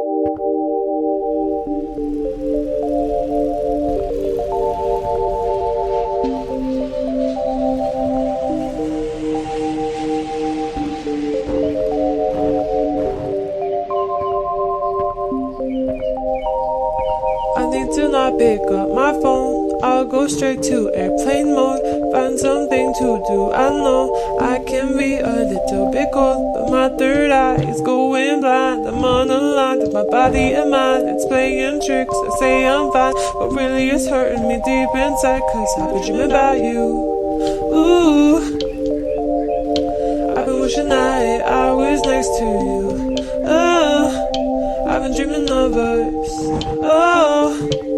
I need to not pick up my phone. I'll go straight to airplane mode. Find something to do. I know I can be a little bit cold, but my third eye is going blind. I'm unaligned with my body and mind. It's playing tricks. I say I'm fine, but really it's hurting me deep inside. Cause I've been dreaming about you. Ooh, I've been wishing that I was next to you. Oh, I've been dreaming of us. Oh,